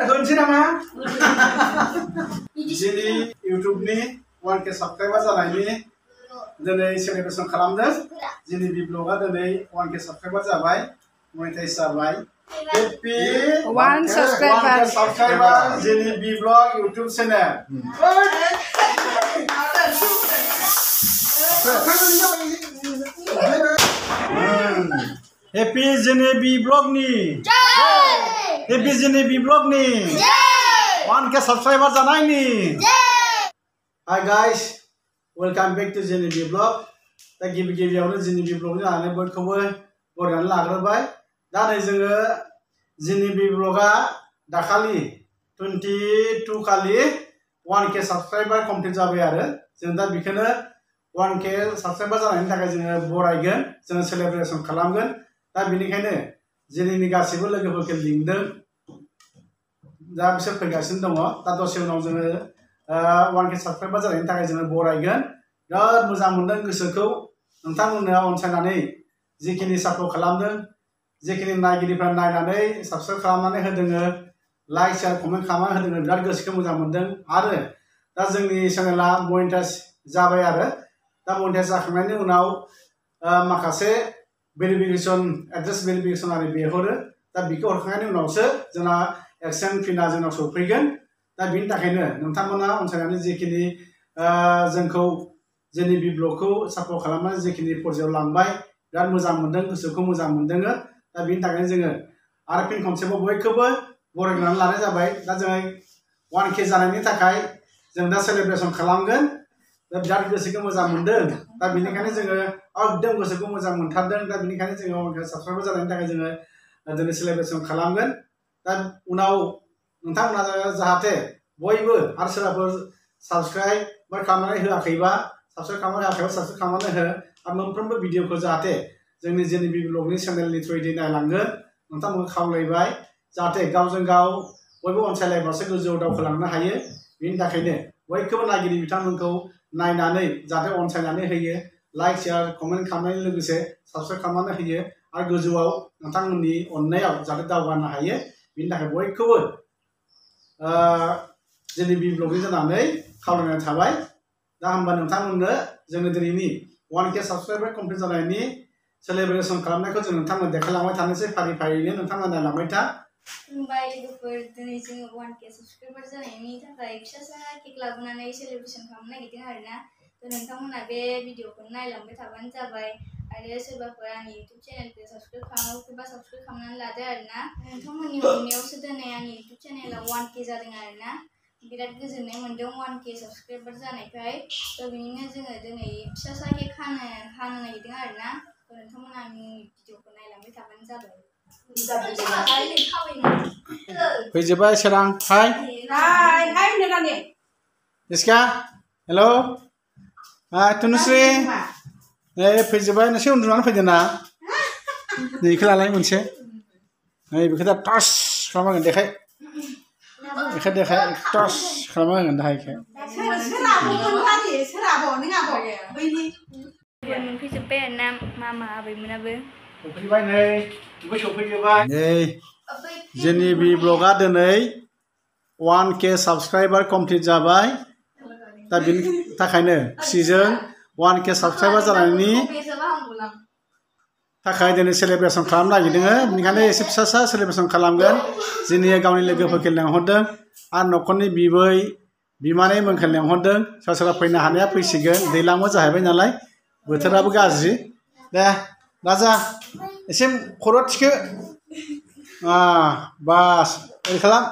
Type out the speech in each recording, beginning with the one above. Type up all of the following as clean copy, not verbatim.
दोनसै नामा जोंनि इउट्युबनि 1K साबस्क्राइबार जानायनि दिनै सेलेब्रेसन खालामदों जोंनि बि ब्लगआ दिनै 1K साबस्क्राइबार जाबाय मनिटाइज जाबाय हैप्पी 1K साबस्क्राइबार जोंनि बि ब्लग इउट्युब चेनेल हैप्पी जोंनि बि ब्लगनि हैप्पी जोंनि बि ब्लगनि 1K साबस्क्राइबार जानायनि hi guys welcome back to जोंनि बि ब्लग दा गिबियावनो जोंनि बि ब्लग जानानै बयखौबो बरायनानै लाग्रोबाय दा नै जोङो जोंनि बि ब्लगआ दाखालि 22 खालि 1K साबस्क्राइबार कमप्लिट जाबाय आरो जों दा बेखौनो 1K साबस्क्राइबार जानायनि थाखाय जोङो बरायगोन जोङो सेलेब्रेसन खालामगोन दा बेनिखायनो जोंनि गासैबो लोगोफोरखौ लिंदों दा बिसोर फैगासिनो दङ दा दसे उनाव जोङो 1K साबस्क्राइबार जानायनि थाखाय जोङो बरायगोन बिराद मोजां मोनदों गोसोखौ नोंथांमोननो अनसायनानै जिखिनि सापर्ट खालामदों जिखिनि नायगिरिफ्रा नायनानै साबस्क्राइब खालामनानै होदों लाइक शेयार कमेन्ट खालामनानै होदों बिराद गोसोखौ मोजां मोनदों आरो दा जोंनि चेनेला मनिटाइज जाबाय आरो दा मनिटाइज जाखांनायनि उनाव माखासे भेरिफिकेसन एड्रेस भेरिफिकेसन आरि बिहरो दा बेखौ हरखांनायनि उनावसो जोंना एक्सन फिना जोंनाव सफैगोन दा बेनि थाखायनो नोंथांमोना अनसायनानै जिखिनि जोंखौ जोंनि बि ब्लगखौ सापर्ट खालामनानै जिखिनि पर्यायाव लांबाय बिराद मोजां मोनदों गोसोखौ मोजां मोनदों दा बेनि थाखायनो जोङो आरो फिन खनसेबाव बयखौबो बरायनानै लानाय जाबाय दा जोङो 1K जानायनि थाखाय जों दा सेलेब्रेसन खालामगोन दा बिराद गोसोखौ मोजां मोनदों दा बेनिखायनो जोङो एकदम गोसोखौ मोजां मोनथारदों दा बेनिखायनो जोङो 1K साबस्क्राइबार जानायनि थाखाय जोङो दिनै सेलेब्रेसन खालामगोन दा उनाव नोंथांमोना जाहाथे बयबो आरो सोरबाफोर साबस्क्राइब खालामनानै होआखैबा साबस्क्राइब खालामनानै हो आरो मोनफ्रोमबो भिडिअखौ जाहाथे जोंनि बि ब्लगनि चेनेलनि थ्रुयै नायलांगोन नोंथांमोनखौ खावलायबाय जाहाथे गावजों गाव बयबो अनसायलायबासो गोजौआव दावखोलांनो हायो बेनि थाखायनो बयखौबो नायगिरि बिथांमोनखौ नायनानै जाहाथे अनसायनानै होयो लाइक शेयार कमेन्ट खालामनायजों लोगोसे साबस्क्राइब खालामनानै होयो आरो गोजौआव नोंथांमोननि अननायाव जाहाथे दावगानो हायो बेनि थाखाय बयखौबो जोंनि बि ब्लगनि जानानै खावलायनाय थाबाय दा होमबा नोंथांमोननो जोङो दिनैनि 1K साबस्क्राइबार कमप्लिट जानायनि सेलेब्रेसन खालामनायखौ जों नोंथांमोन देखायलांबाय थानोसै फारि फारियैनो नोंथांमोन नायलांबाय था खुलुमबाय लोगोफोर दिनै जोङो 1K साबस्क्राइबार जानायनि थाखाय फिसा केक लाबोनानै सेलेब्रेसन खालामनो नागिरदों आरोना नोंथांमोना बे भिडिअखौ नायलांबाय थाबानो जाबाय आरो सोरबाफोर आंनि इउट्युब चेनेलखौ साबस्क्राइब खालामाखैबा साबस्क्राइब खालामनानै लादो आरोना नोंथांमोननि अननायावसो दिनै आंनि इउट्युब चेनेला 1K जादों आरोना बिराद गोजोननाय मोनदों 1K साबस्क्राइबार जानायखाय बेनिनो जोङो दिनै फिसा केक हानो नागिरदों आरोना नोंथांमोना आंनि भिडिअखौ नायलांबाय थाबानो जाबाय फैजोबबाय सोरां हाय इसका हेलो हाय तनुश्री फैजोबबाय नोंसोर उन्दुनानै फैदों ना नैखौ लालाय मोनसे नै बेखौ दा टाच खालामनांगोन देखाय टाच खालामनांगोन दाहायखाय मोनफैजोब्बाय आरोना मामा आबैमोनाबो सफैबाय नै सफैजोब्बाय नै जोंनि बि ब्लगआ दिनै 1K साबस्क्राइबार कमप्लिट जाबाय दा बेनि थाखायनो खुसिजों 1K साबस्क्राइबार जानायनि थाखाय दिनै सेलेब्रेसन खालामनो नागिरदों बेनिखायनो एसे फिसा सेलेब्रेसन खालामगोन जोंनि गावनि लोगोफोरखौ लेंहरदों आरो न'खरनि बिबै बिमानैमोनखौ लेंहरदों सोरबा फैनो हानाया फैसिगोन दैज्लांबो जाहैबाय नालाय बोथोराबो गाज्रि दे राजा एसे खर' थिखो बास ओरै खालाम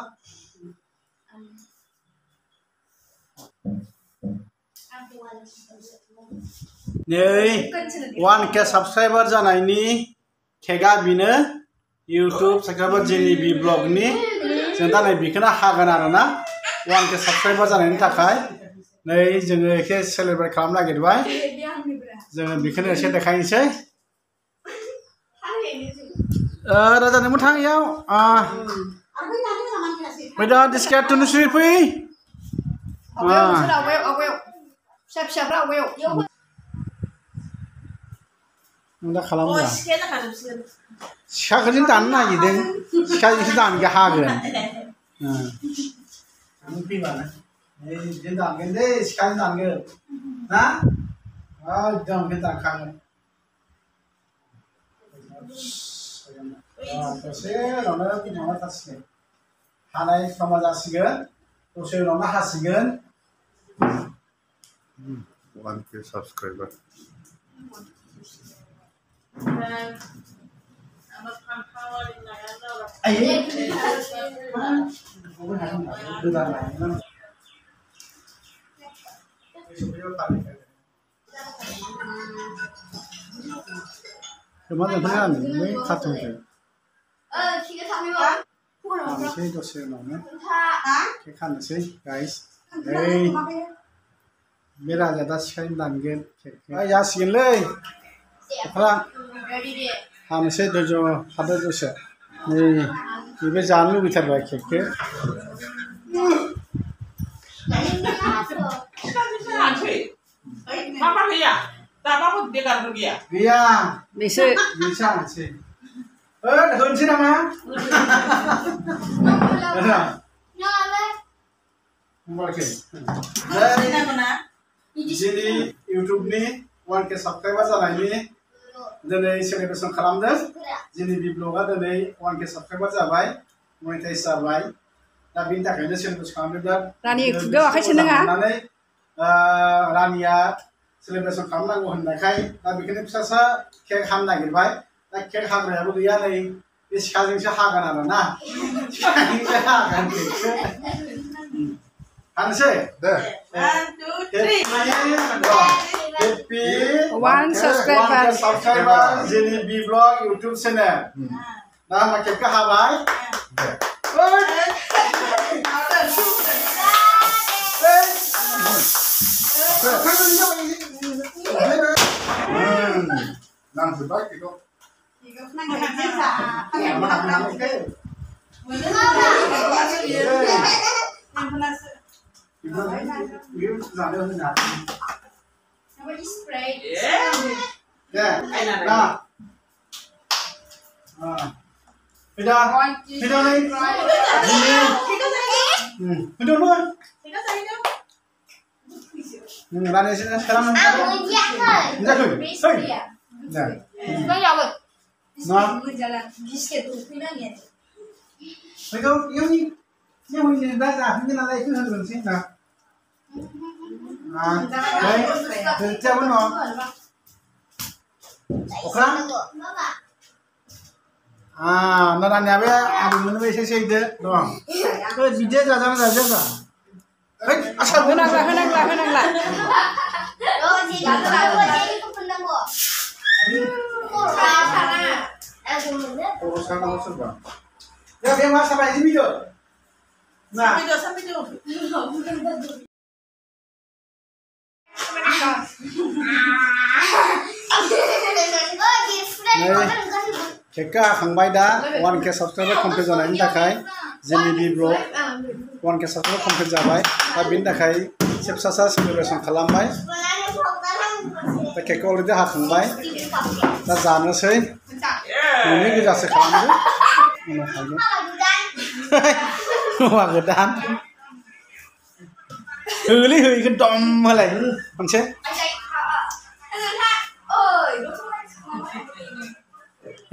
नै 1K साबस्क्राइबार जानायनि केकआ बेनो इउट्युब साबस्क्राइबार जोंनि बि ब्लगनि जों दा नै बेखौनो हागोन आरोना 1K साबस्क्राइबार जानायनि थाखाय नै जोङो एखे सेलेब्रेट खालामनो नागिरबाय जोङो बेखौनो एसे देखायनोसै राजा नोंबो थां इयाव फैदा दिसका तनुश्री फै दा खालामो सिखाखौ जों दाननो नागिरदों सिखाजोंसो दानगोन हागोन Kamu piwana. Dia dangen deh, sekali dangen. Nah, jangan kita kangen. Terus, orang itu mana tasnya? Hanai sama jasigan, terus orang hasigan. 1K subscriber. Kemarin pernah nih, kartun itu. Kita kami mau. Saya dosen namanya. Kan sih, guys. Hey, mera jada sekali dangen. Ya sih leh. Kalau हम से जो हादर जो से ये भी जान लो बितर बाइक के Papa kaya, tak apa pun dia kan pergi ya. Dia bisa sih. Hunsi nama? Oke. Jadi YouTube nih, 1K subscriber jalan ini. Diनै celebration खालामदों जोंनि बि ब्लगा दिनै 1K साबस्क्राइबार जाबाय मनिटाइज जाबाय दा बेनि थाखायनो सेलेब्रेट खालामदों रानी गोवाखै सोनोङा रानिया सेलेब्रेशन खालामनांगौ होननायखाय दा बेखौनो फिसासा केक हानो नागिरबाय दा केक हाग्रायाबो गैया नै बे सिखाजोंसो हागोन आरो ना सिखाजोंसो हागोन केकखौ हानोसै दे 1 subscriber Jenny B Vlog YouTube channel. Nah, makin ke Hawaii. Nang berbalik itu. What is spray? Ya, nah. Pindah nih. Pindah lu. Mana sih sekarang? Nah, ya bud. Nah, jalan biscuit tuh pinanya. itu yang ini dah ini nilai itu harus sih nah. Siapa no? Okra? Nanti apa? Abu mana bisa sih itu? Doang. Bijak saja. Asal henang lah Oh, jadi itu pernah kok. Uruskan serba. Ya, dia mas sampai ini video. Nah, Sampai tu. केकआ खांबाय दा 1K subscriber complete जानायनि थाखाय जोंनि बि blog 1K subscriber complete जाबाय दा बेनि थाखाय एसे फिसा सेलेब्रेशन खालामबाय दा केकखौ अलरेडि हाखांबाय दा जानोसै न'नि गोजासो खालामदो उनाव खागोन हौवा गोदान हैगोन दम होलाय खनसे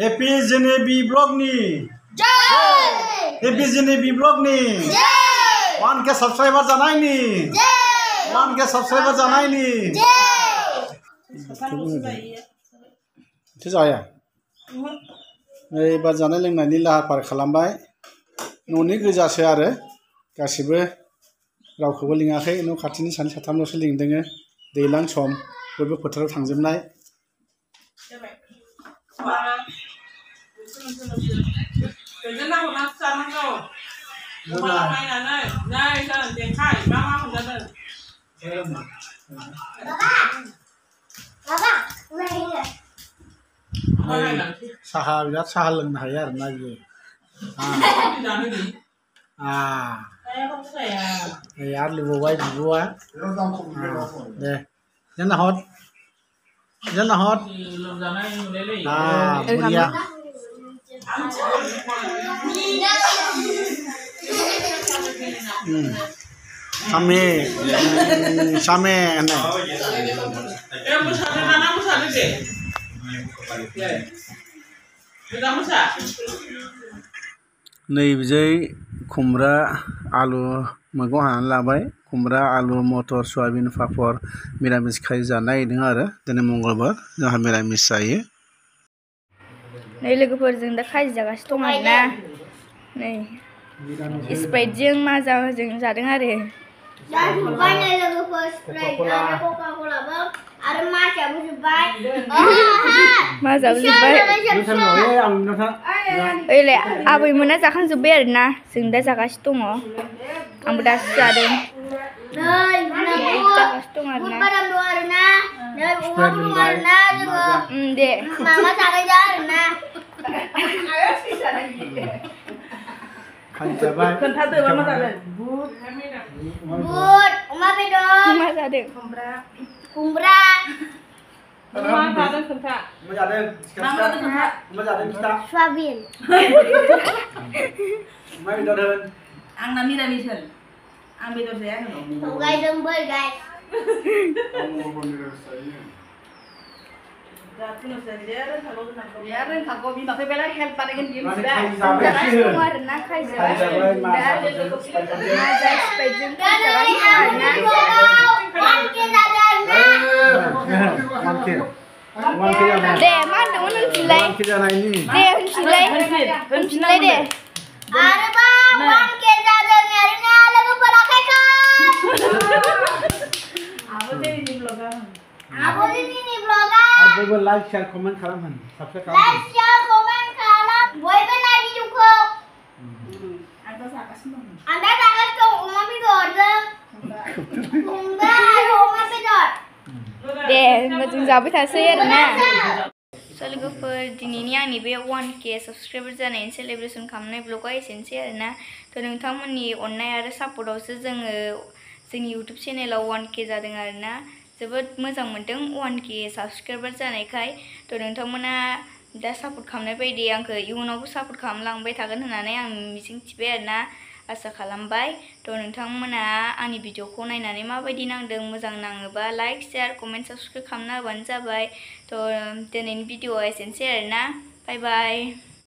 हेपी जेनेबी ब्लगनि हेपी जेनेबी ब्लगनि 1K साबस्क्राइबार जानायनि 1K साबस्क्राइबार जानायनि जाया एबार जानाय लोंनायनि लाहार फाहार खालामबाय न'नि गोजासो आरो गासिबो रावखौबो लिङाखै न' खाथिनि सानै साथामल'सो लिंदोङो दैज्लां सम बयबो फोथाराव थांजोबनाय साहा बिराद साहा लोंनो हायो आरोना बियो यार लुबोबाय बिब'आ दे जेना हट बढ़िया Same same ana Musa nana musa deh. Kita musa. नै बिजै खुमब्रा आलु मैगं हानानै लाबाय खुमब्रा आलु मटर सयाबिन पापर मिरामिस खाय जानाय दं आरो दिनै मंगलबार जोंहा मिरामिस जायो नै लोगोफोरजों दा खाजि जागासिनो दं आरोना नै स्प्राइटजों माजाजों जादों आरो Banyak logo Sprite ada Coca-Cola bang, ada macam Sprite. माजाबो जोब्बाय ओइलाय आबैमोना जाखांजोब्बाय आरोना जों दा जागासिनो दङ आंबो दासो जादों जागासिनो दं आरोना दे Mama cara jalan Kenapa mama tak Bud, Oma bedok. मा जादों Kumbra. Mama tak kenapa. Swabil. Ang namira-misal. Ang betul saya. Guys, jembel guys. Biarin aku minta bela help paling dia जागासिनो दं आरोना खाजि जागासिनो दा माजा स्प्राइटजों खाजि जागासिनो आरोना दे मा होनदोंमोन होनफिनलाय दे होनफिनलाय दे Ada bang, bang kita dengarnya lagu perakekan. Apa sih ini vlogger? Apa ini vlogger? Aku like share comment खालाम subscribe Like, share, comment, kalam. Boy benar juga. Anda sakas mau. Anda sangat ke Oma bedok. Kumbra, Oma bedok. दे होनबा जों जाबाय थासै आरोना स' लोगोफोर दिनैनि आंनि बे 1K साबस्क्राइबार जानायनि सेलेब्रेसन खालामनाय ब्लगआ एसेनोसै आरोना थ' नोंथांमोननि अननाय आरो सापर्टआवसो जोङो जोंनि इउटुब चेनेलाव 1K जादों आरोना जोबोद मोजां मोनदों 1K साबस्क्राइबार जानायखाय थ' नोंथांमोना दा सापर्ट खालामनाय बायदि आंखौ इयुनावबो सापर्ट खालामलांबाय थागोन होननानै आं मिजिंथिबाय आरोना आसा खालामबाय थ' नोंथांमोना आंनि भिडिअखौ नायनानै माबायदि नांदों मोजां नाङोबा लाइक शेयार कमेन्ट साबस्क्राइब खालामना होबानो जाबाय थ' दिनैनि भिडिअआ एसेनोसै आरोना बाय बाय